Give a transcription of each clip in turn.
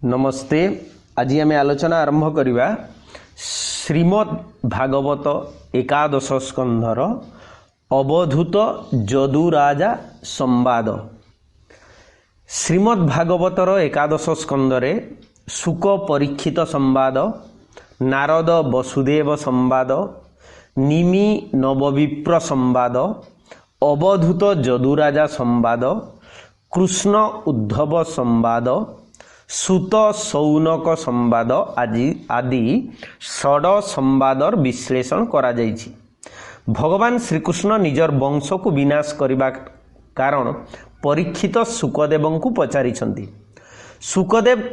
नमस्ते। आज आम आलोचना आरंभ करवा श्रीमद् भागवत एकादश स्कंधर अवधूत जदुराजा संवाद। श्रीमद् भागवतर एकादश स्कंदरे शुक परीक्षित संवाद, नारद वसुदेव संवाद, निमि नवविप्र संवाद, अवधूत जदुराजा संवाद, कृष्ण उद्धव संवाद, सुत सौनक संवाद आदि षड संवादर विश्लेषण करा जाइछि। भगवान श्रीकृष्ण निजर वंश को विनाश करबा कारण परीक्षित सुकदेव को पचारिछंती। सुकदेव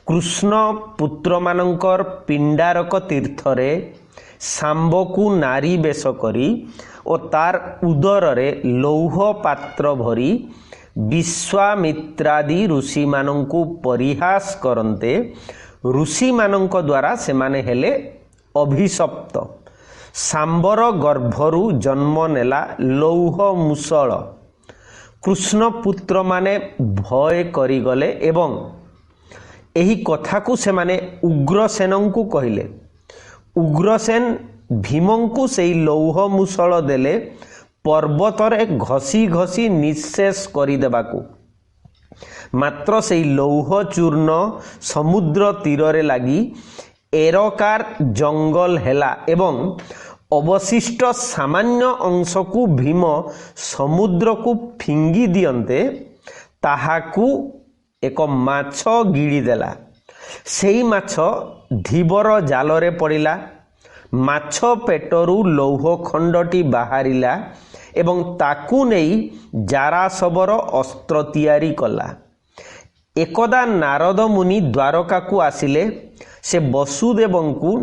कृष्ण पुत्र मानकर पिंडारक तीर्थरे सांब को नारी बेश करी और तार उदर रे लौह पात्र भरी विश्वामित्रादि ऋषि मानंकु परिहास करन्ते ऋषि मानंक द्वारा से माने हेले अभिशप्त। सांबर गर्भरु जन्म नेला लौह मुसळ। कृष्ण पुत्र माने भय करिगले एवं एही कथा को से माने उग्रसेनंकु कहिले। उग्रसेन भीमंकु सेई लौह मुसळ देले पर्वतरे घसी घसी निशेष करिदेबाकू। मात्र सेई लौह चूर्ण समुद्र तीरे लगी एरकार जंगल हेला एवं अवशिष्ट सामान्य अंश को भीम समुद्र को फिंगी दियंते ताहाकू एक माछ गिड़ी देला। सेई माछ धीवर जालरे पड़िला। माछ पेटरू लौह खंडटी बाहरिला एवं ताकू नेई जारासबर अस्त्र तैयारी कला। एकदा नारद मुनि द्वारका को आसिले। से वसुदेवंकु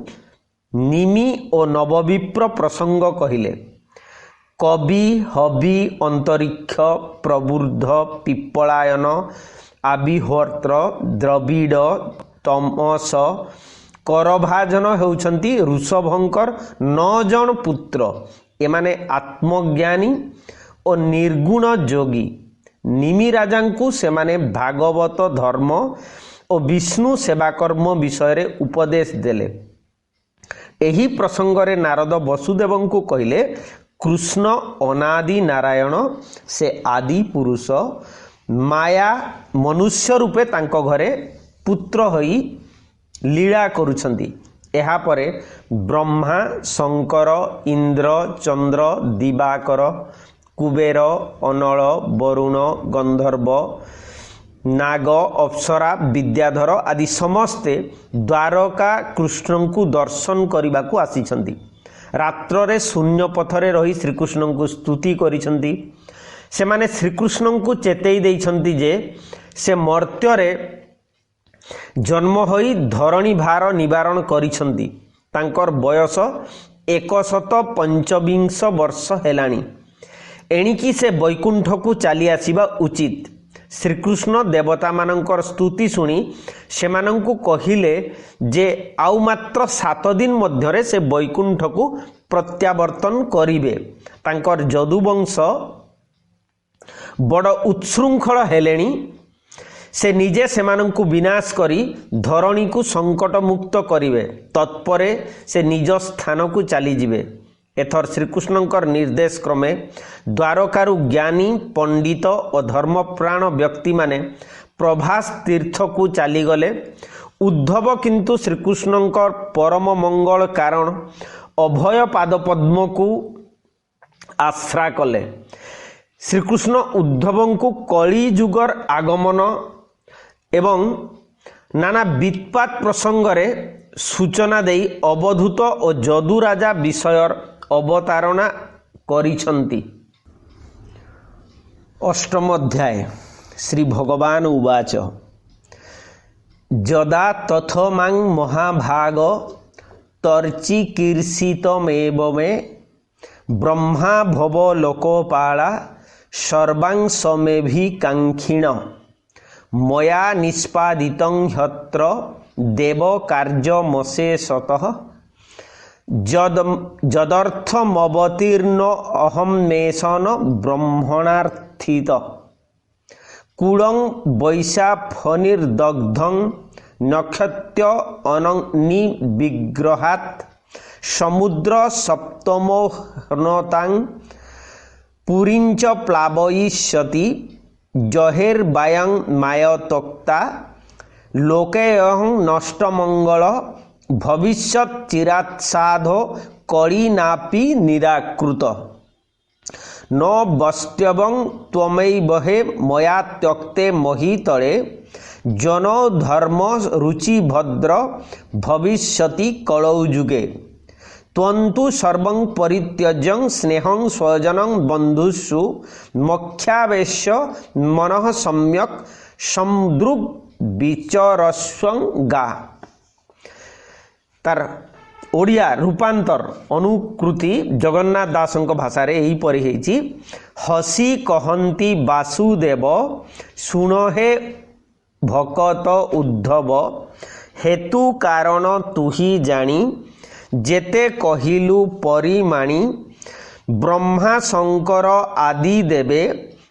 निमि और नवविप्र प्रसंग कहिले। कवि हवि अंतरिक्ष प्रबुद्ध पिप्पलायन आविहोत्र द्रविड़ तमस करभाजन होउछंती ऋषभंकर 9 जन पुत्र। एमाने आत्मज्ञानी और निर्गुण योगी। निमि राजांकु सेमाने भागवत धर्म और विष्णु सेवाकर्म विषय रे उपदेश देले। एही प्रसंगरे नारद वसुदेवंकु कहिले, कृष्ण अनादि नारायण से आदि पुरुष माया मनुष्य रूपे तांको घरे पुत्र होई लीला करुछंती। एहा परे ब्रह्मा शंकर इंद्र चंद्र दिवाकर कुबेर अनल वरुण गंधर्व नाग अप्सरा विद्याधर आदि समस्ते द्वारका कृष्ण को दर्शन करने को आसीछंती। रात्र रे शून्य पथरे रही श्रीकृष्ण को स्तुति करिछंती। से माने श्रीकृष्ण को चेतई देइछंती जे से मर्त्य जन्म होई धरणी भार निवारण करिछंती। तांकर बयस 125 वर्ष हेलाणी। एणिकी से वैकुंठ को चली आसीबा उचित। श्रीकृष्ण देवता मानकर स्तुति शुणी सेमानंकु कहिले जे आउ मात्र 7 दिन मध्यरे से वैकुंठ को प्रत्यावर्तन करिवे। तांकर जदुवंश बड़ उत्सृंखल हेलेणी। से निजे सेमानंकु विनाश करी धरणी को संकट मुक्त करिवे। तत्परे से निज स्थान को चली जिवे। एथर श्रीकृष्णंकर निर्देश क्रमे द्वारकारु ज्ञानी पंडित और धर्मप्राण व्यक्ति माने प्रभास तीर्थ को चली गले। उद्धव किंतु श्रीकृष्णंकर परम मंगल कारण अभय पाद पद्म को आश्रा कले। श्रीकृष्ण उद्धव को कली जुगर आगमन एवं नाना वित्पात प्रसंगरे सूचना देई अवधूत और जदुराजा विषयर अवतारणा करिछंती। अष्टम अध्याय। श्री भगवान उवाच जदा तथमां महाभाग तर्चिकीर्षितमेव मे ब्रह्मा भव लोकोपाला सर्वांशमेभिकांक्षिण मया निष्पादितं ह्यत्र देव कार्यमशेषतः जदर्थमवतीर्ण अहं मेषन ब्रह्मणार्थित कूलं वैशाफनिर्दग्धं नक्षत्र अनिविग्रहात् समुद्र सप्तमोहनतां पुरींच प्लावयिष्यति जहेर्बायं मायतोक्ता लोकेऽहं नष्टमंगल भविष्यत् चिरात् साधो कलिनापि निराकृत न वस्त्यवं त्वमैवहे मया त्यक्ते महीतले जनो धर्म रुचिभद्र भविष्यति कलौजुगे त्वन्तु सर्वं परित्यज्य स्नेहं स्वजनं बन्धुषु मख्यावेश्य मनः सम्यक् समदृग् विचरस्वं गा। तार ओडिया रूपांतर अनुकृति जगन्नाथ दासଙ୍କ भाषारे एहीपरि हेछि हसी कहंती वासुदेव सुन हे भकत उद्धव हेतु कारण तुही जानी जेते कहिलु परिमाणी ब्रह्मा शंकर आदि देवे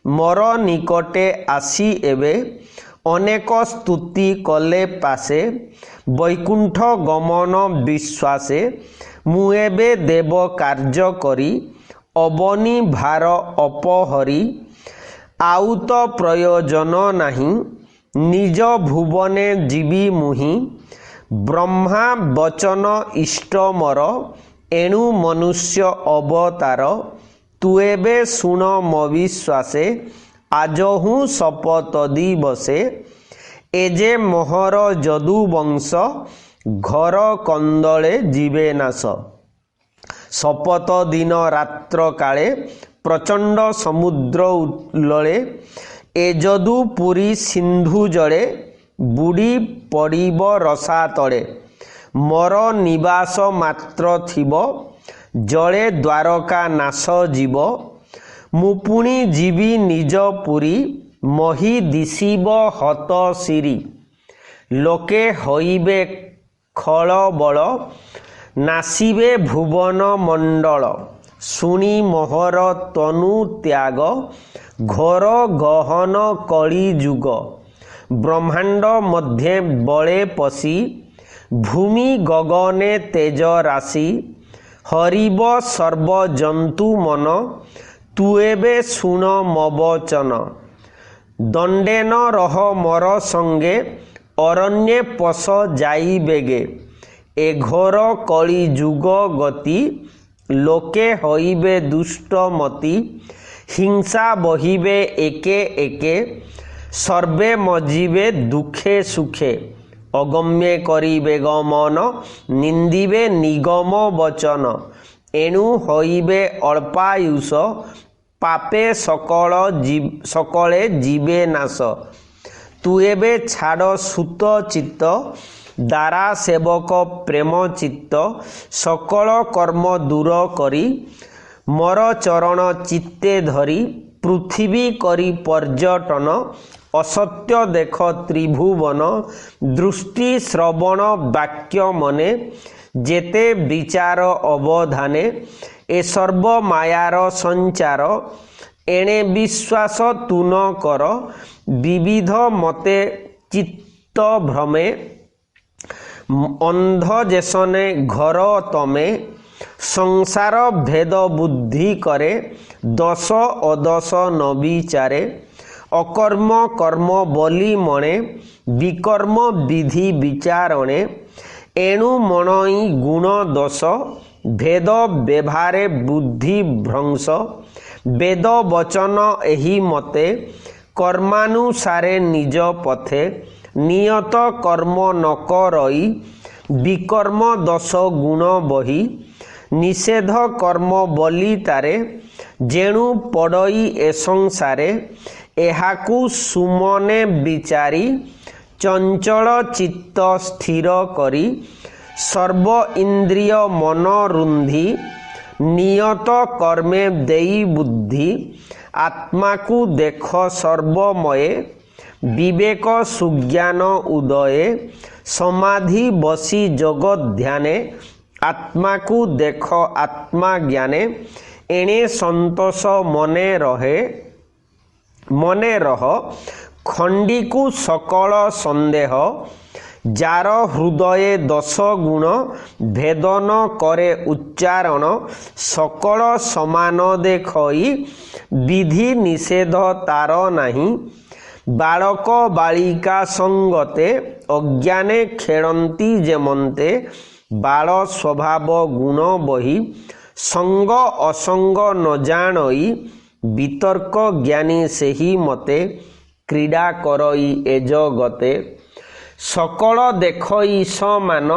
मोर निकटे आसी एवे अनेक स्तुति कले पासे वैकुंठ गमन विश्वासे मुएबे देव कार्य करी अबनी भार अपहरी आउत प्रयोजन नहीं निज भुवने जीवी मुहि ब्रह्मा वचन इष्ट मोर एणु मनुष्य अवतार तुएबे सुन मविश्वासे आजहु शपथ दिवसे एजे मोहर जदु वंश घर कंदले जीवे नाश शपथ दिन रात्र काले प्रचंड समुद्र उल्लले ए जदु पुरी सिंधु जड़े बुड़ी पड़िब रसा तले मोर निवास मात्र थिब जड़े द्वारका नाश जीव मुपुणी जीवी निज पुरी मही दिशिब हत सिरी लोके होइबे खल बल नासिबे भुवन मंडल सुनी मोहर तनु त्याग घोर गहन कली जुग ब्रह्मांड मध्य बले पशी भूमि गगने तेज राशि हरिब सर्व जंतु मन तुएबे सुन मवचन दंडेन रह मोर संगे अरण्ये पश जाई बेगे ए घोर कली जुग गति लोके होइबे दुष्टमति हिंसा बहिबे एके एके सर्वे मजिबे दुखे सुखे अगम्ये करिबे गमन निंदिबे निगम वचन एणु होइबे अल्पायुष पापे सकले जीवे नाश तुएबे छाड़ सुत चित्त दारा सेवक प्रेम चित्त सकल कर्म दूर करी मोर चरण चित्ते धरी पृथ्वी करी पर्यटन असत्य देख त्रिभुवन दृष्टि श्रवण वाक्य मने जेते विचार अवधाने ए सर्व मायार संचार एणे विश्वास तू न कर विविध मते चित्त भ्रमे अंध जेसने घर तमे संसार भेद बुद्धि करे दश अदश नविचारे अकर्म कर्म बलि मणे विकर्म विधि विचारणे एणु मनई गुण दोष भेद व्यवहारे बुद्धि भ्रंश वेद वचन एही मते कर्मानुसारे निज पथे नियत कर्म न करई विकर्म दश गुण बही निषेध कर्म बलि तारे जेणु पड़ई ए संसारे एहाकु सुमने विचारी चंचल चित्त स्थिर करी सर्व इंद्रिय मन रुंधी नियत कर्मे देई बुद्धि आत्मा को देख सर्वमये विवेक सुज्ञान उदये समाधि बसी जगत ध्याने आत्मा को देख आत्मा ज्ञाने एणे संतोष मने रह खंडी को सकल संदेह जार हृदये 10 गुण भेदन करे उच्चारण सकल समान देखई विधि निषेध तार नाही बालक बालिका संगते अज्ञाने खेळंती जेमंते बाल स्वभाव गुण बही संग असंग न जानई वितर्क ज्ञानी सेही मते क्रीड़ा करई ए जगते सकल देखई समान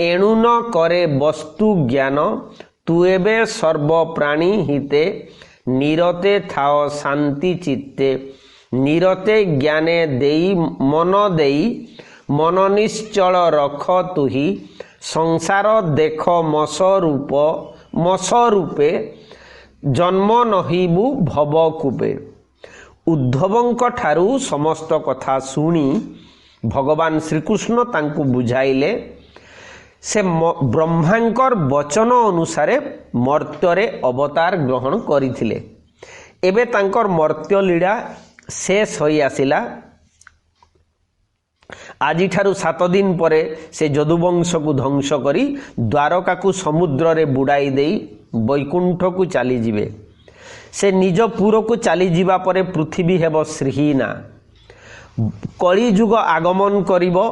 एणु न करे वस्तु ज्ञान तु एबे सर्व प्राणी हिते निरते थाओ शांति चित्ते निरते ज्ञाने देई मन निश्चल रख तुही संसार देख मसरूपे जन्म नहिबु भवकूपे। उद्धवंक ठारू समस्त कथा शुणी भगवान श्रीकृष्ण तांकु बुझाइले से ब्रह्मांकर वचन अनुसारे मर्त्यरे अवतार ग्रहण करिथिले। एबे तांकर मर्त्य लीला शेष होई आसिला। आजि ठारू 7 दिन परे से यदुवंश को ध्वंस करी द्वारका को समुद्र रे बुड़ाई देई वैकुंठ को चली जिवे। से निज पुर को चली जिबा परे पृथ्वी हेब श्रीहीना। कली जुग आगमन करिबो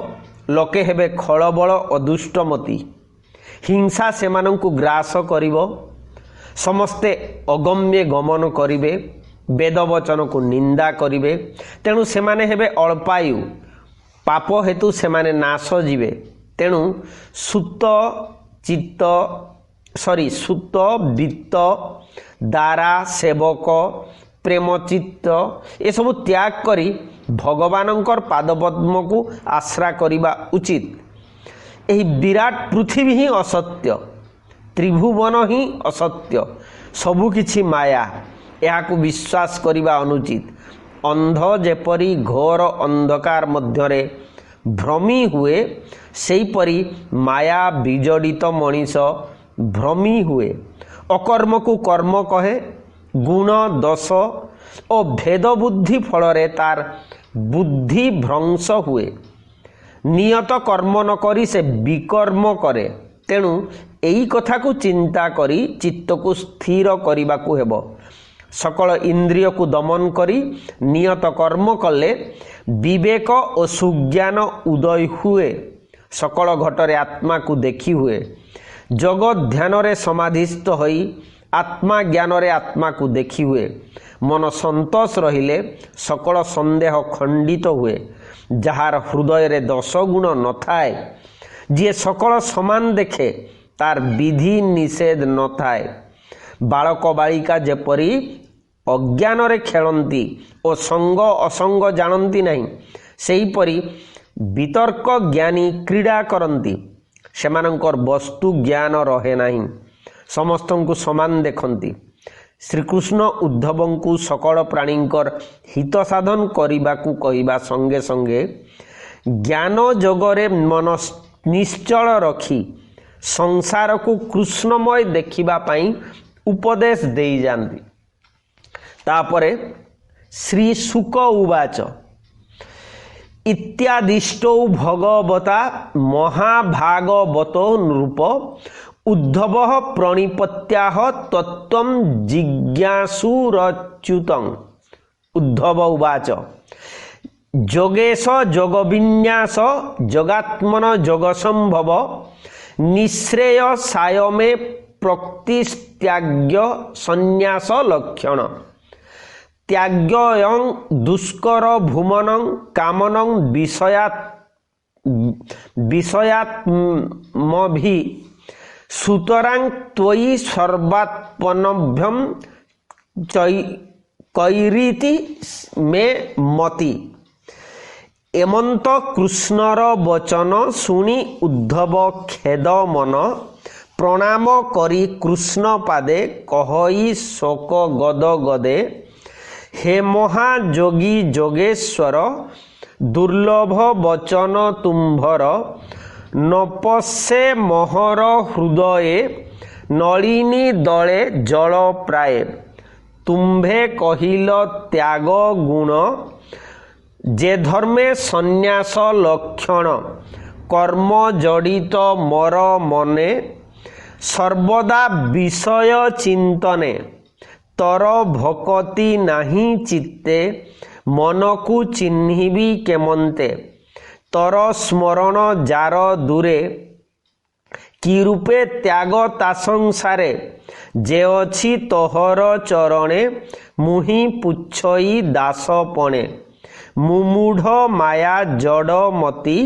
लोके हेबे खलबल अदुष्टमती हिंसा सेमानंकु ग्रास करिबो समस्ते अगम्य गमन करिवे वेद वचन को निंदा करिवे तेणु सेमाने हेबे अल्पायु पाप हेतु सेमाने नाश जीवे। तेणु सुत वित्त दारा सेवक प्रेम चित्त ये सब त्याग करी भगवानंकर पादपद्म को आश्रा करिबा उचित। एही विराट पृथ्वी ही असत्य त्रिभुवन ही असत्य सबु किछि माया याकु विश्वास करिबा अनुचित। अंध जेपरी घोर अंधकार मध्यरे भ्रमी हुए सेहीपरि माया विजड़ित मनीष भ्रमी हुए। अकर्म को कर्म कहे गुण दोष और भेद बुद्धि फलरे तार बुद्धि भ्रंश हुए। नियत कर्म न करी से विकर्म करे। तेणु एई कथा को चिंता करी चित्त को स्थिर करिबा को हेबो। सकल इंद्रिय को दमन करी नियत कर्म कले विवेक और सुज्ञान उदय हुए। सकल घटरे आत्मा को देखी हुए। जगत ध्यान रे समाधिस्थ होई आत्मा ज्ञान रे आत्मा को देखी हुए। मन संतोष रहिले सकल संदेह खंडित हुए। जहार हृदय रे 10 गुण न थाए जे सकल समान देखे तार विधि निषेध न थाए। बालक बालिका जेपरी अज्ञान रे खेलंती और संग असंग जानती नहीं सेहीपरि वितर्क ज्ञानी क्रीड़ा करंती सेमानंकर वस्तु ज्ञान रहे नहीं समस्तन को समान देखंती। श्रीकृष्ण उद्धवं को सकल प्राणींकर हित साधन करिबाकू कहिबा संगे संगे ज्ञान जगरे मन निश्चल रखी संसार को कृष्णमय देखिबा पाई उपदेश देई जानती। तापरे श्री शुक उवाच इत्यादिष्टौ भगवता महाभागवतो नृप उद्धव प्रणिपत्याह तत्त्वं जिज्ञासुरच्युतं। उद्धव उवाच जोगेश जोगविन्यास जगात्मन जोगसंभव निश्रेय सायमे प्रक्तिस्त्याग्य संन्यास लक्षण त्याग्यं दुष्कर भूमनं कामनं विषयात्मभि सुतरां त्वयि सर्वात्मनभ्यं कैरीति मे मति। एमंत कृष्णर वचन शुणी उद्धव खेद मन प्रणाम करी कृष्ण पादे कहई शोक गद गदे हे महायोगी जोगेश्वर दुर्लभ वचन तुम्भर नपस्ये मोहर हृदये नलिनी दले जल प्राये तुम्भे कहिल त्याग गुण जे धर्मे संन्यास लक्षण कर्म जड़ित मोर मने सर्वदा विषय चिंतने तर भकति नाही चित्ते मन को चिन्हिबी केमंते तर स्मरण जार दूरे कि रूपे त्याग ता संसारे जे अछि तोहर चरणे मुहि पुछई दासपणे मुमूढ़ माया जड़मती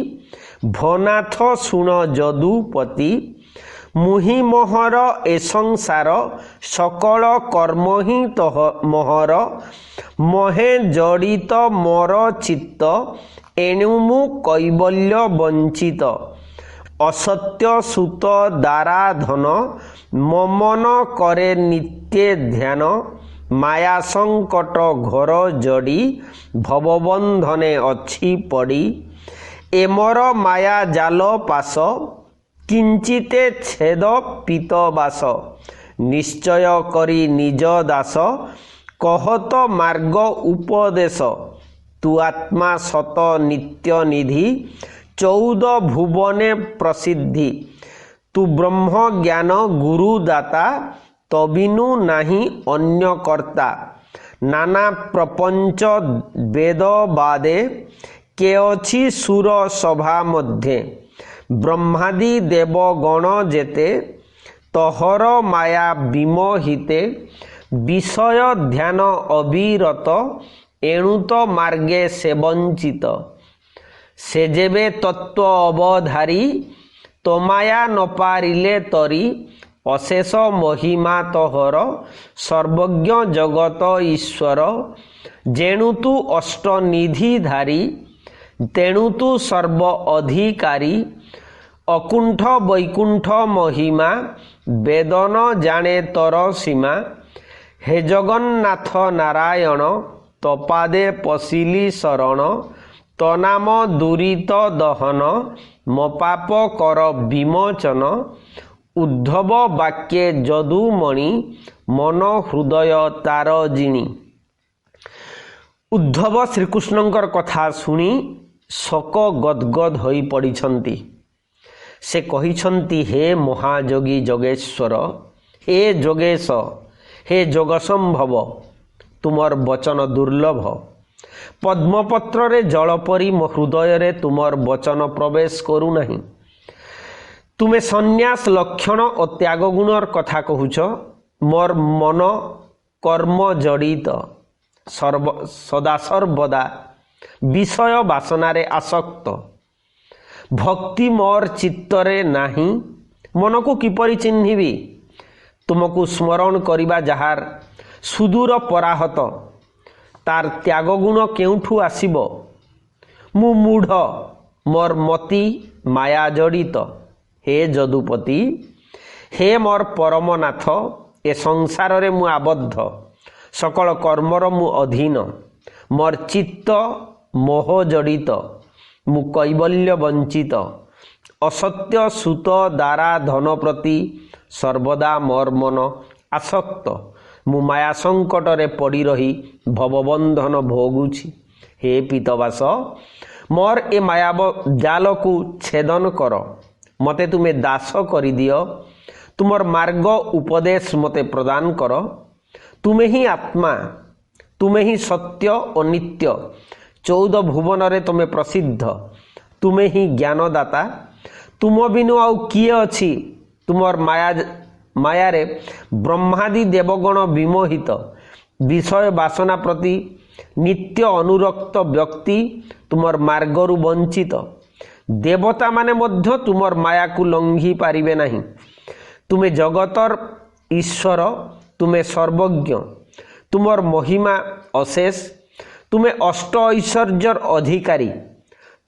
भनाथ शुण जदुपति मुहि मोहर ए संसार सकल कर्म ही तह मोहर महे जड़ित मोर चित्त एणु मु कैवल्य वंचित असत्य सुत दारा धन ममन करे नित्य ध्यान माया संकट घोर जड़ी भवबंधने अच्छी पड़ी एमर माया जाल पास किंचिते छेद पीतवास निश्चय करी निज दास कहत मार्ग उपदेश तु आत्मा सत नित्य निधि 14 भुवने प्रसिद्धि तु ब्रह्म ज्ञान गुरुदाता तबिनु नाही अन्य कर्ता नाना प्रपंच वेद बादे के अछि सुर सभा मध्य ब्रह्मादि देवगण जेते तोहर माया विमोहिते विषय ध्यान अविरत एणुत मार्गे से वंचित से जेबे तत्व अवधारी तो माया न पारिले तरी अशेष महिमा तोहर सर्वज्ञ जगत ईश्वर जेणु तु अष्टनिधिधारी तेणु तु सर्व अधिकारी अकुंठ वैकुंठ महिमा वेदन जाने तर सीमा हे जगन्नाथ नारायण तपादे पशिली शरण तनाम दुरित दहन मपाप कर विमोचन उद्धव वाक्ये जदुमणि मन हृदय तार जिणी। उद्धव श्रीकृष्णंकर कथा शुणी शोक गदगद होई पड़िछंती। से कहिछंती हे महायोगी जोगेश्वर हे जोगेश हे जोगसंभव तुमर वचन दुर्लभ पद्मपत्र रे जलपरी मो हृदय रे तुमर वचन प्रवेश करू नहीं। तुमे संन्यास लक्षण और त्याग गुणर कथा कहूछ मोर मन कर्म जड़ित सदा सर्वदा विषय वासना रे आसक्त भक्ति मोर चित्तरे नाही मन को किपरि चिन्हिबी तुमको स्मरण करिबा जहार सुदूर पराहत तार त्याग गुण केउठु आसीबो मु मूढ़ मोर मति माया जड़ित हे जदुपति हे मोर परमनाथ ए संसार रे मु आबद्ध सकल कर्मर मु अधीन मोर चित्त मोह जड़ित मु कैवल्य वंचित असत्य सुत दारा धन प्रति सर्वदा मोर मन आसक्त मु माया संकट रे पड़ी रही भवबंधन भोगुछि। हे पीतवास मोर ए माया जाल को छेदन कर मते तुमे दास करि दियो तुमर मार्ग उपदेश मते प्रदान कर। तुमे ही आत्मा तुमे ही सत्य और नित्य 14 भुवन रे तुमे प्रसिद्ध तुमे ही ज्ञानदाता तुम बिनु आउ किए अछि तुमर माया रे ब्रह्मादि देवगण विमोहित विषय वासना प्रति नित्य अनुरक्त व्यक्ति तुमर मार्गरु वंचित देवता माने मध्य तुमर माया को लंघी पारिबे नहीं। तुमे जगतर ईश्वर तुमे सर्वज्ञ तुमर महिमा अशेष तुमे अष्ट ऐश्वर्यर अधिकारी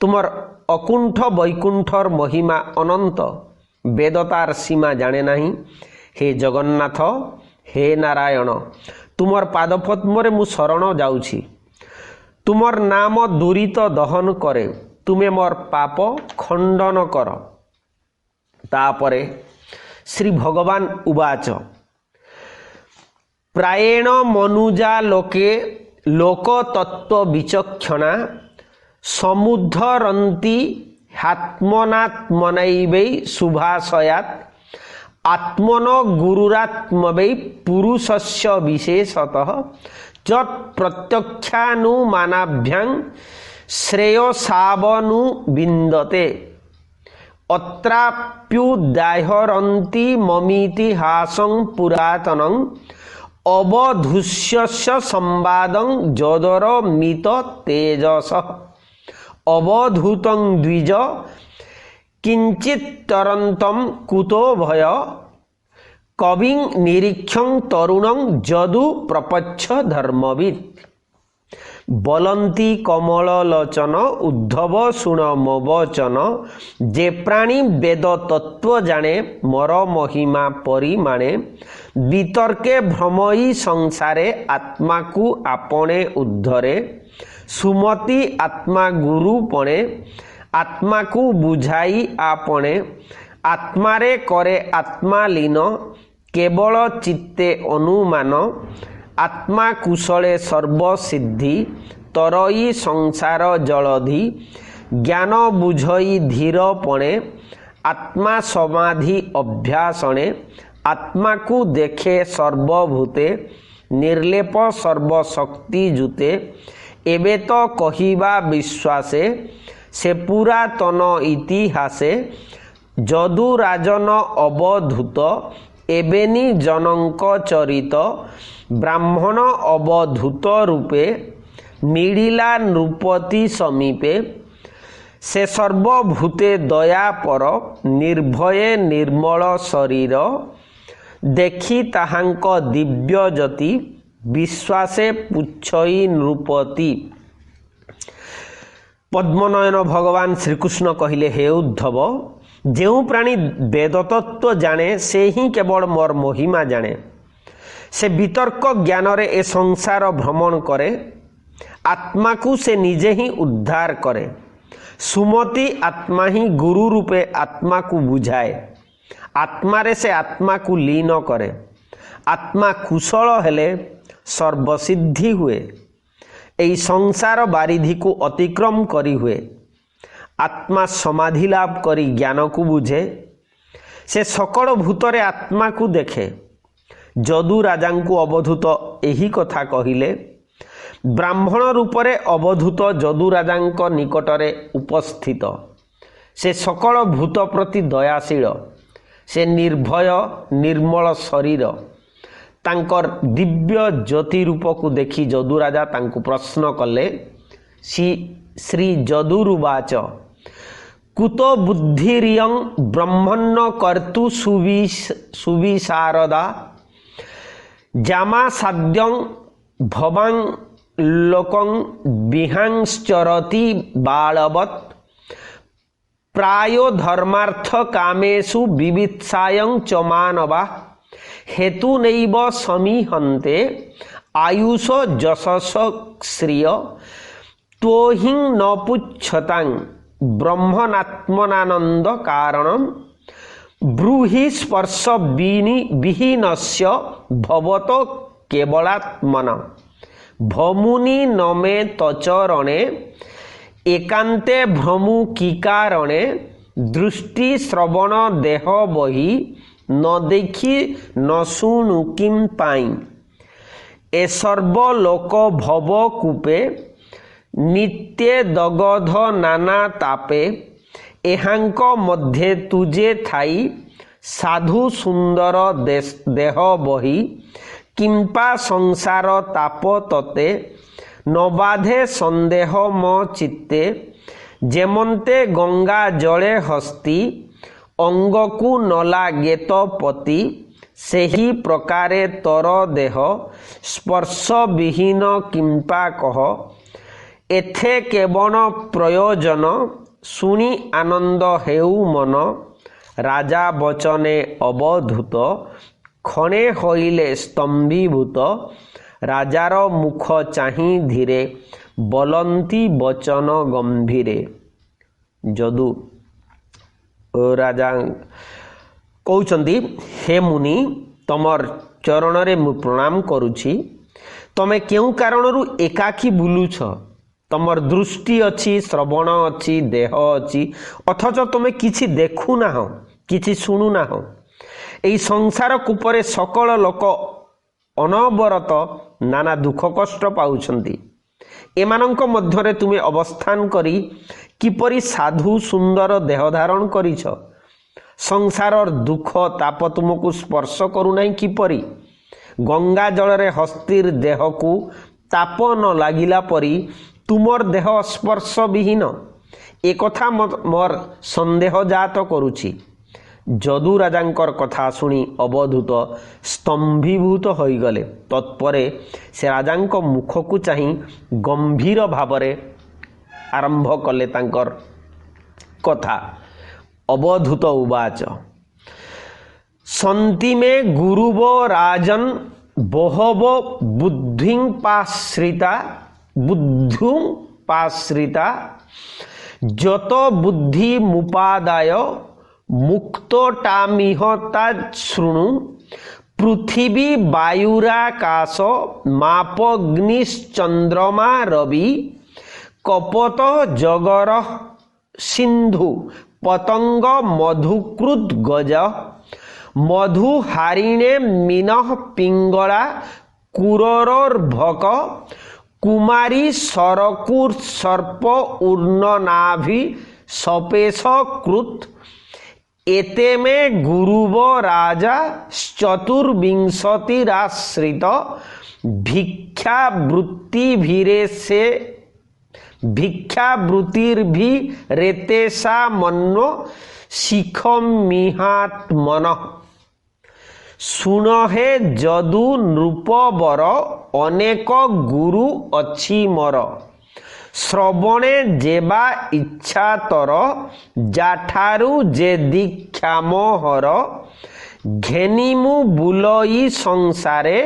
तुमर अकुंठ वैकुंठर महिमा अनंत वेदतार सीमा जाने नहीं। हे जगन्नाथ हे नारायण तुमर पादपद्म रे मु शरण जाउछि तुमर नाम दुरित दहन करे तुमे मोर पाप खंडन कर। तापरे श्री भगवान उवाच प्रायेण मनुजा लोके लोक तत्व विचक्षणा समुद्धरन्ति आत्मनात्मनैवै शुभाशयात् आत्मनो गुरुरात्मवै पुरुषस्य विशेषतः यत् प्रत्यक्षानुमानाभ्यां श्रेयसावनुविन्दते अत्राप्युदाहरन्ति ममीतिहासं पुरातनं अवधूष्यस्य संवादं जदरमित तेजसः अवधूतं द्विज किंचित्तरन्तं कुतो भय कविं निरीक्षं तरुणं जदु प्रपच्छ धर्मविद बलंती कमललोचन उद्धव शुण मवचन जे प्राणी वेद तत्व जाने मर महिमा परिमाणे वितर्के भ्रमयी संसारे आत्मा को आपणे उद्धरे सुमति आत्मा गुरुपणे आत्मा को बुझाई आपणे आत्मारे करे आत्मा लीन केवल चित्ते अनुमान आत्मा कुशले सर्वसिद्धि तरई संसार जलधि ज्ञान बुझई धीरपणे आत्मा समाधि अभ्यासणे आत्मा को देखे सर्वभूते निर्लेप सर्वशक्ति जुते एबे तो कहिबा विश्वासे से पुरातन इतिहासे जदु राजन अवधूत एबेनी जनक चरित ब्राह्मण अवधूत रूपे मिडिला नृपति समीपे से सर्वभूते दया पर निर्भये निर्मल शरीर देखी ताहांक दिव्य ज्योति विश्वासे पुच्छई नृपति पद्मनयन भगवान श्रीकृष्ण कहिले हे उद्धव जो प्राणी वेदतत्व जाने से ही केवल मोर महिमा जाने से वितर्क ज्ञान रे ए संसार भ्रमण करे आत्मा को से निजे ही उद्धार करे सुमति आत्मा ही गुरु रूपे आत्मा को बुझाए आत्मा रे से आत्मा को लीन करे आत्मा कुशल हेले सर्वसिद्धि हुए एई संसार बारिधि को अतिक्रम करी हुए आत्मा समाधि लाभ करी ज्ञान को बुझे से सकल भूतरे आत्मा को देखे जदु राजा को अवधूत यही कथा कहिले ब्राह्मण रूपरे अवधूत जदु राजा निकटरे उपस्थित से सकल भूत प्रति दयाशील से निर्भय निर्मल शरीर तांकर दिव्य ज्योति रूप को देखी जदु राजा तांको प्रश्न कले श्री जदुरुवाच कुतो बुद्धिरियं ब्रह्मण्य कर्तु सुविशारदा जामा साध्यं भवां लोकं विहांश्चरति बालवत् प्रायो धर्मार्थ कामेषु विवित्सायं च मानवा हेतु नैव समीहन्ते आयुष जशस श्रिय त्वहिं न पुच्छतां ब्रह्मणात्मनानंद कारणं ब्रूहि स्पर्श विहीनस्य भवतो केवलात्मन भमुनि नमे तचरणे एकांते भ्रमु की कारणे दृष्टि श्रवण देह बही न देखी न शुणु किम पाई ए सर्व लोक भव कूपे नित्य दगध नाना तापे एहांक मध्य तुझे थाई साधु सुंदर देह बही किंपा संसार ताप तते नबाधे संदेह म चित्ते जेमंते गंगा जले हस्ती अंगकु नला गेत पति सेही प्रकारे तर देह स्पर्श विहीन किंपा कह एथे केवल प्रयोजन सुनी आनंद हेउ मन राजा बचने अवधूत खणे होइले स्तंभीभूत राजार मुख चाही धीरे बलंती बचन गंभीरे जदु राजा कहउचंदी हे मुनि तमर चरण रे मु प्रणाम करूछि तमे केउ कारणरू एकाकी बुलुछ तमर दृष्टि अच्छी, श्रवण अच्छी, देह अच्छी, अथच तुम किछि देखु ना हो, किछि शुणु ना हो। एई संसार कूपरे सकल लोक अनवरत नाना दुख कष्ट पाउछंती। एमानंक मध्यरे तुमे अवस्थान करी किपरि साधु सुंदर देह धारण करिछ। संसारर दुख ताप तुमको स्पर्श करू नहीं किपरि। गंगा जलरे हस्तीर देह को ताप न लागिला परी तुमर देह स्पर्श विहीन। एक कथा मोर संदेह जात करुछि। जदु राजांकर कथा शुणी अवधूत स्तंभीभूत होइगले। तत्परे से राजांक मुख को चाहि गंभीर भावरे आरंभ कले तांकर कथा। अवधूत उवाच सन्ति में गुरुवो राजन बहवो बुद्धिपाश्रिता जत बुद्धि मुपादाय मुक्तोटामिहता शृणु पृथिवी वायुराकाश मापग्निश्चंद्रमा रवि कपत जगर सिंधु पतंग मधुकृत गज मधु हारिणे मीनः पिंगला कुररोर्भक कुमारी सरकुर सर्प ऊर्णनाभि सपेश कृत एते में गुरुव राजा चतुर्विंशतिराश्रित भिक्षावृत्तिर्भि रेतेशा मन्नो शिखमिहात्मन सुनहे जदु नृपवर अनेक गुरु अच्छी मोर श्रवणे जेबा इच्छा तर जाठारु जे दीक्षा मोहर घेनिमु बुलई संसारे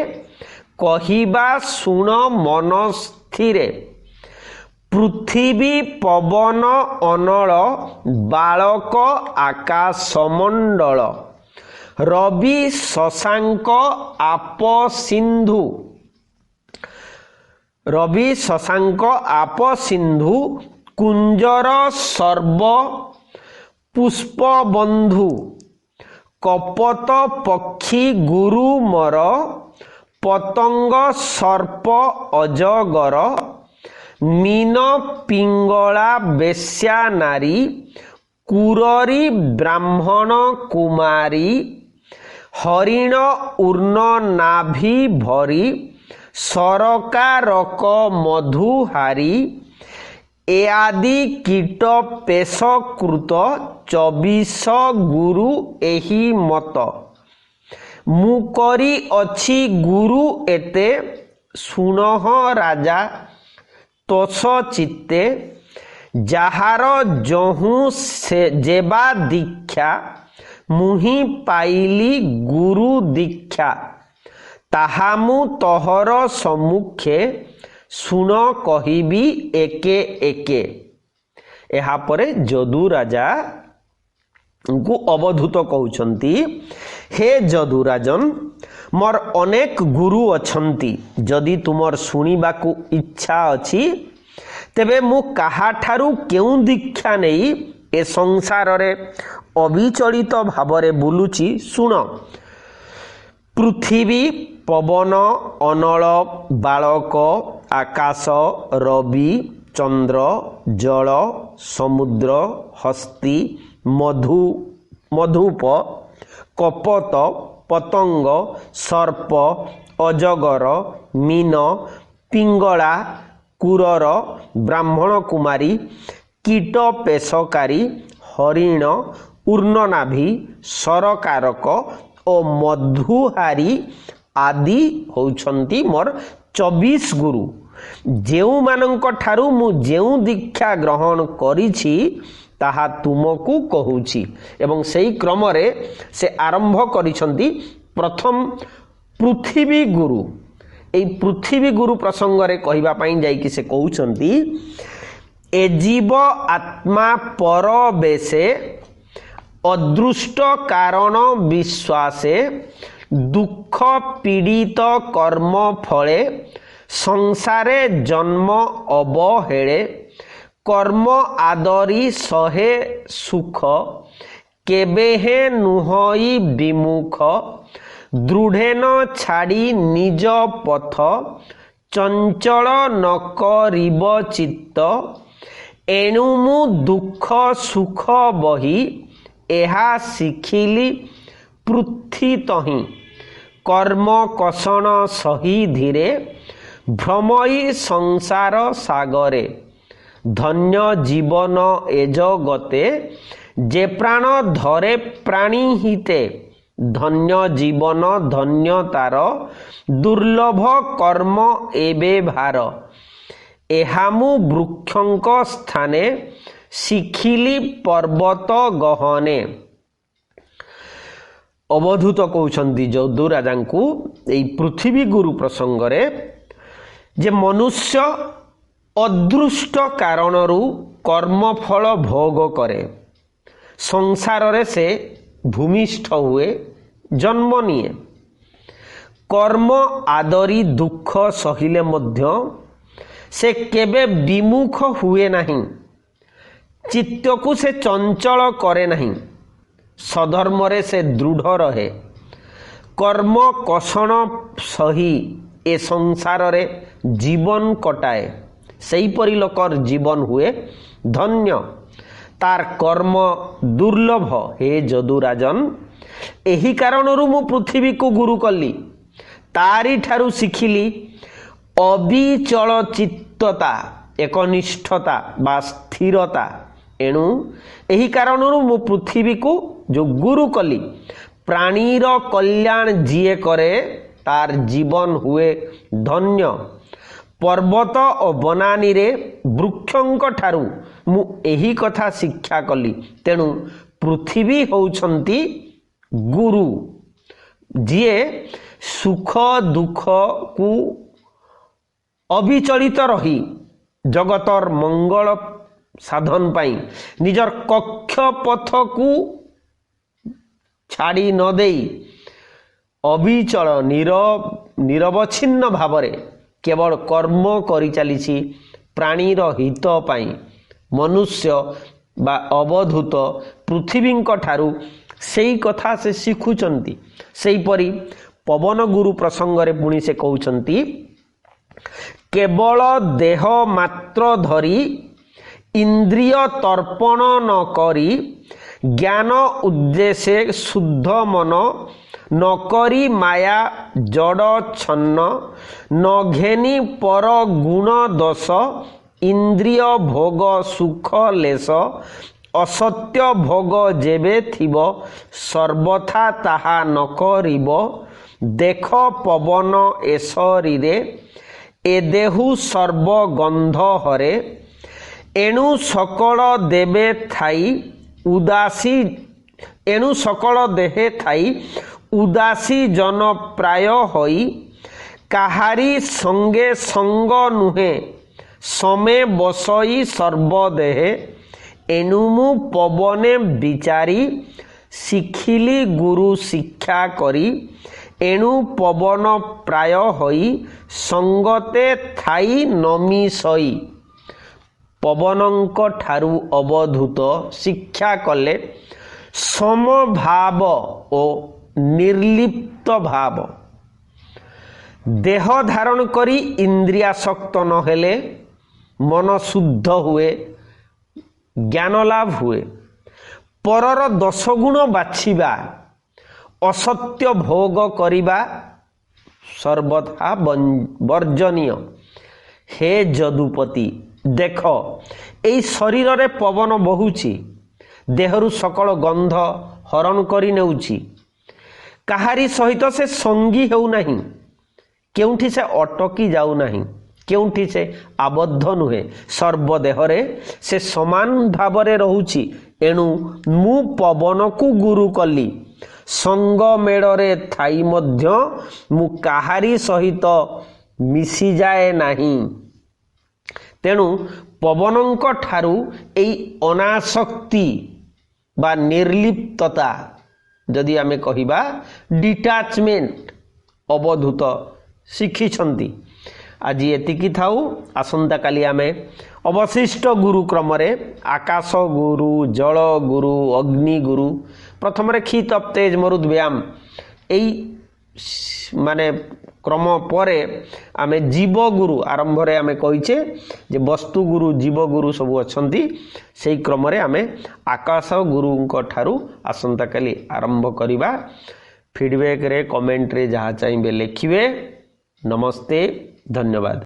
कहिबा सुन मन स्थिरे पृथ्वी पवन अनल बालक आकाशमंडल रवि शशांक आप सिंधु कुंजर सर्व पुष्पबंधु कपत पक्षी गुरु मर पतंग सर्प अजगर मीन पिंगला बेश्या नारी कुररी ब्राह्मण कुमारी हरिण ऊर्ण नाभि भरी सरकारक मधुहारी ए आदि कीट पेशकृत 24 गुरु एही मत मुकरी अछि गुरु एते सुनह राजा तोष चित्ते जाहार जहु से जेबा दीक्षा मुहि पाइली गुरु दीक्षा ताहामु तोहर सम्मुखे सुन कहिबी एके एके। एहा परे जदु राजा को अवधूत कहउछंती हे जदु राजन मोर अनेक गुरु अछंती जदि तुमर सुनिबाकू इच्छा अछि तेबे मु काहाठारु केउ दीक्षा नहीं ए संसार रे अविचलित भावरे बुलुची सुन। पृथ्वी पवन अनल बालक आकाश रवि चंद्र जल समुद्र हस्ती मधुप कपत पतंग सर्प अजगर मीन पिंगला कुरर ब्राह्मण कुमारी कीट पेशकारी हरिण ऊर्णनाभि सरकारक ओ मधुहारी आदि होउछंती मोर 24 गुरु जेउ मानंक ठारू मु जेउ दीक्षा ग्रहण करिछि ताहा तुमको कहूछि। एवं सेही क्रम रे से आरंभ करिछंती प्रथम पृथ्वी गुरु। एई पृथ्वी गुरु प्रसंग रे कहिबा पई जाई कि से कहउछंती ए जीव आत्मा पर बेसे अदृष्ट कारण विश्वासे दुख पीड़ित कर्म फले ସଂସାରେ ଜନ୍ମ ଅବହେଳେ କର୍ମ ଆଦରି ସହେ ସୁଖ କେବେ ହେ ନୁହଇ ବିମୁଖ ଦୃଢ଼େନ ଛାଡ଼ି ନିଜ ପଥ ଚଞ୍ଚଳ ନ କରିବ ଚିତ୍ତ ଏଣୁ ମୁଁ ଦୁଃଖ ସୁଖ ବହି ଏହା ଶିଖିଲି ପୃଥ୍ୱୀ ତହିଁ କର୍ମ କଷଣ ସହି ଧୀରେ ଭ୍ରମଇ ସଂସାର ସାଗରେ ଧନ୍ୟ ଜୀବନ ଏ ଜଗତେ ଯେ ପ୍ରାଣ ଧରେ ପ୍ରାଣୀ ହିତେ ଧନ୍ୟ ଜୀବନ ଧନ୍ୟ ତାର ଦୁର୍ଲଭ କର୍ମ ଏବେ ଭାର ଏହା ମୁଁ ବୃକ୍ଷଙ୍କ ସ୍ଥାନେ ଶିଖିଲି ପର୍ବତ ଗହନେ। ଅବଧୂତ କହୁଛନ୍ତି ଯଦୁ ରାଜାଙ୍କୁ ଏଇ ପୃଥିବୀ ଗୁରୁ ପ୍ରସଙ୍ଗରେ ଯେ ମନୁଷ୍ୟ ଅଦୃଷ୍ଟ କାରଣରୁ କର୍ମଫଳ ଭୋଗ କରେ, ସଂସାରରେ ସେ ଭୂମିଷ୍ଠ ହୁଏ, ଜନ୍ମ ନିଏ। କର୍ମ ଆଦରି ଦୁଃଖ ସହିଲେ ମଧ୍ୟ ସେ କେବେ ବିମୁଖ ହୁଏ ନାହିଁ, ଚିତ୍ତକୁ ସେ ଚଞ୍ଚଳ କରେ ନାହିଁ, ସଧର୍ମରେ ସେ ଦୃଢ଼ ରହେ। କର୍ମ କଷଣ ସହି ଏ ସଂସାରରେ ଜୀବନ କଟାଏ, ସେହିପରି ଲୋକର ଜୀବନ ହୁଏ ଧନ୍ୟ, ତାର କର୍ମ ଦୁର୍ଲଭ। ହେ ଯଦୁରାଜନ, ଏହି କାରଣରୁ ମୁଁ ପୃଥିବୀକୁ ଗୁରୁ କଲି, ତାରି ଠାରୁ ଶିଖିଲି ଅବିଚଳ ଚିତ୍ତତା, ଏକନିଷ୍ଠତା ବା ସ୍ଥିରତା। ଏଣୁ ଏହି କାରଣରୁ ମୁଁ ପୃଥିବୀକୁ ଯେଉଁ ଗୁରୁ କଲି, ପ୍ରାଣୀର କଲ୍ୟାଣ ଯିଏ କରେ ତାର ଜୀବନ ହୁଏ ଧନ୍ୟ। ପର୍ବତ ଓ ବନାନୀରେ ବୃକ୍ଷଙ୍କ ଠାରୁ ମୁଁ ଏହି କଥା ଶିକ୍ଷା କଲି। ତେଣୁ ପୃଥିବୀ ହେଉଛନ୍ତି ଗୁରୁ, ଯିଏ ସୁଖ ଦୁଃଖକୁ ଅବିଚଳିତ ରହି ଜଗତର ମଙ୍ଗଳ ସାଧନ ପାଇଁ ନିଜର କକ୍ଷପଥକୁ ଛାଡ଼ି ନ ଦେଇ ଅବିଚଳ ନିରବଚ୍ଛିନ୍ନ ଭାବରେ କେବଳ କର୍ମ କରିଚାଲିଛି ପ୍ରାଣୀର ହିତ ପାଇଁ। ମନୁଷ୍ୟ ବା ଅବଧୂତ ପୃଥିବୀଙ୍କ ଠାରୁ ସେଇ କଥା ସେ ଶିଖୁଛନ୍ତି। ସେହିପରି ପବନ ଗୁରୁ ପ୍ରସଙ୍ଗରେ ପୁଣି ସେ କହୁଛନ୍ତି, କେବଳ ଦେହ ମାତ୍ର ଧରି ଇନ୍ଦ୍ରିୟ ତର୍ପଣ ନ କରି ଜ୍ଞାନ ଉଦ୍ଦେଶ୍ୟ ଶୁଦ୍ଧ ମନ ନ କରି ମାୟା ଜଡ଼ ଛନ୍ନ ନ ଘେନି ପର ଗୁଣ ଦୋଷ ଇନ୍ଦ୍ରିୟ ଭୋଗ ସୁଖ ଲେଶ ଅସତ୍ୟ ଭୋଗ ଯେବେ ଥିବ ସର୍ବଥା ତାହା ନ କରିବ। ଦେଖ ପବନ ଏ ଶରୀରେ ଏ ଦେହୁ ସର୍ବଗନ୍ଧ ହରେ ଏଣୁ ସକଳ ଦେବେ ଥାଇ ଉଦାସୀ ଉଦାସୀ ଜନ ପ୍ରାୟ ହୋଇ କାହାରି ସଙ୍ଗେ ସଙ୍ଗ ନୁହେଁ ସମେ ବସଇ ସର୍ବଦେହେ। ଏଣୁ ମୁଁ ପବନେ ବିଚାରି ଶିଖିଲି ଗୁରୁ ଶିକ୍ଷା କରି ଏଣୁ ପବନ ପ୍ରାୟ ହୋଇ ସଙ୍ଗତେ ଥାଇ ନମିଷଇ। ପବନଙ୍କ ଠାରୁ ଅବଧୂତ ଶିକ୍ଷା କଲେ ସମଭାବ ଓ ନିର୍ଲିପ୍ତ ଭାବ। ଦେହ ଧାରଣ କରି ଇନ୍ଦ୍ରିୟାସକ୍ତ ନହେଲେ ମନ ଶୁଦ୍ଧ ହୁଏ, ଜ୍ଞାନ ଲାଭ ହୁଏ। ପରର ଦୋଷଗୁଣ ବାଛିବା, ଅସତ୍ୟ ଭୋଗ କରିବା ସର୍ବଥା ବର୍ଜନୀୟ। ହେ ଯଦୁପତି, ଦେଖ ଏଇ ଶରୀରରେ ପବନ ବହୁଛି, ଦେହରୁ ସକଳ ଗନ୍ଧ ହରଣ କରି ନେଉଛି, କାହାରି ସହିତ ସେ ସଙ୍ଗୀ ହେଉନାହିଁ, କେଉଁଠି ସେ ଅଟକି ଯାଉନାହିଁ, କେଉଁଠି ସେ ଆବଦ୍ଧ ନୁହେଁ, ସର୍ବଦେହରେ ସେ ସମାନ ଭାବରେ ରହୁଛି। ଏଣୁ ମୁଁ ପବନକୁ ଗୁରୁ କଲି, ସଙ୍ଗ ମେଳରେ ଥାଇ ମଧ୍ୟ ମୁଁ କାହାରି ସହିତ ମିଶିଯାଏ ନାହିଁ। ତେଣୁ ପବନଙ୍କ ଠାରୁ ଏଇ ଅନାସକ୍ତି ବା ନିର୍ଲିପ୍ତତା, ଯଦି ଆମେ କହିବା ଡିଟାଚମେଣ୍ଟ, ଅବଧୂତ ଶିଖିଛନ୍ତି। आज एतिकी थाऊ आसंता काली आमे अवशिष्ट गुरु क्रम आकाश गुरु जल गुरु अग्नि गुरु प्रथम क्षी तप तेज मरुद व्यायाम यही माने क्रम पर आमे जीव गुरु आरंभ रे आमे कहिचे जे वस्तु गुरु जीव गुरु सब अछंती सेही क्रम रे आमे आकाश गुरुंक ठारू आसंता काली आरंभ करिबा। फीडबैक रे कमेंट रे जहाँ चाहिए लिखिए। नमस्ते, धन्यवाद।